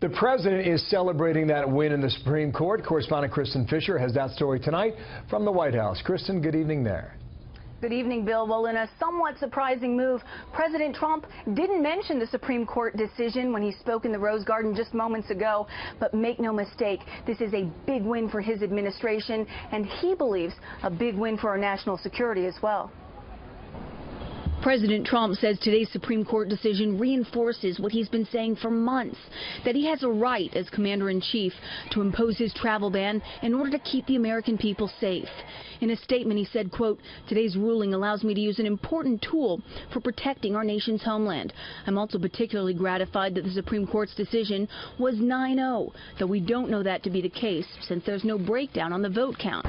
The president is celebrating that win in the Supreme Court. Correspondent Kristin Fisher has that story tonight from the White House. Kristin, good evening there. Good evening, Bill. Well, in a somewhat surprising move, President Trump didn't mention the Supreme Court decision when he spoke in the Rose Garden just moments ago. But make no mistake, this is a big win for his administration, and he believes a big win for our national security as well. President Trump says today's Supreme Court decision reinforces what he's been saying for months, that he has a right as commander-in-chief to impose his travel ban in order to keep the American people safe. In a statement, he said, quote, "Today's ruling allows me to use an important tool for protecting our nation's homeland. I'm also particularly gratified that the Supreme Court's decision was 9-0, though we don't know that to be the case since there's no breakdown on the vote count."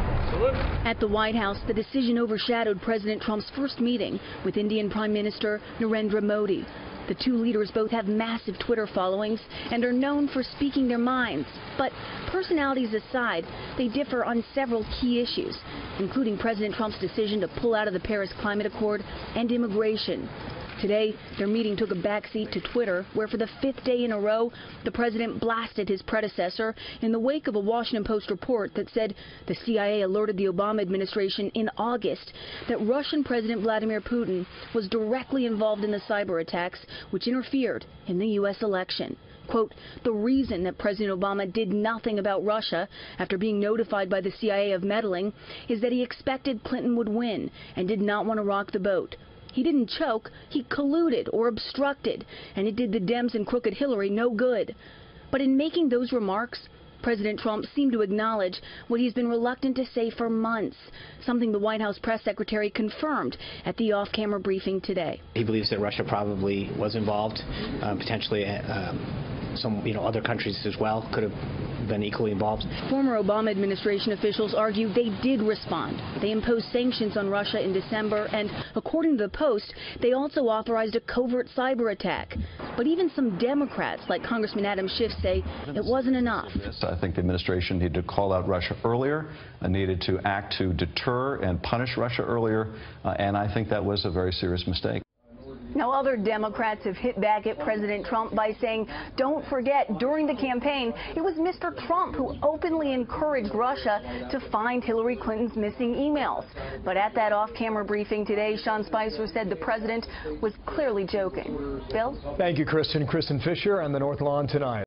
At the White House, the decision overshadowed President Trump's first meeting with Indian Prime Minister Narendra Modi. The two leaders both have massive Twitter followings and are known for speaking their minds. But personalities aside, they differ on several key issues, including President Trump's decision to pull out of the Paris Climate Accord and immigration. Today, their meeting took a backseat to Twitter, where for the fifth day in a row, the president blasted his predecessor in the wake of a Washington Post report that said the CIA alerted the Obama administration in August that Russian President Vladimir Putin was directly involved in the cyber attacks which interfered in the U.S. election. Quote, "The reason that President Obama did nothing about Russia after being notified by the CIA of meddling is that he expected Clinton would win and did not want to rock the boat. He didn't choke, he colluded or obstructed, and it did the Dems and crooked Hillary no good." But in making those remarks, President Trump seemed to acknowledge what he's been reluctant to say for months, something the White House press secretary confirmed at the off-camera briefing today. He believes that Russia probably was involved, potentially some other countries as well could have been equally involved. Former Obama administration officials argue they did respond. They imposed sanctions on Russia in December, and according to the Post, they also authorized a covert cyber attack. But even some Democrats, like Congressman Adam Schiff, say it wasn't enough. I think the administration needed to call out Russia earlier, needed to act to deter and punish Russia earlier, and I think that was a very serious mistake. Now, other Democrats have hit back at President Trump by saying, don't forget, during the campaign, it was Mr. Trump who openly encouraged Russia to find Hillary Clinton's missing emails. But at that off-camera briefing today, Sean Spicer said the president was clearly joking. Bill? Thank you, Kristin. Kristin Fisher on the North Lawn tonight.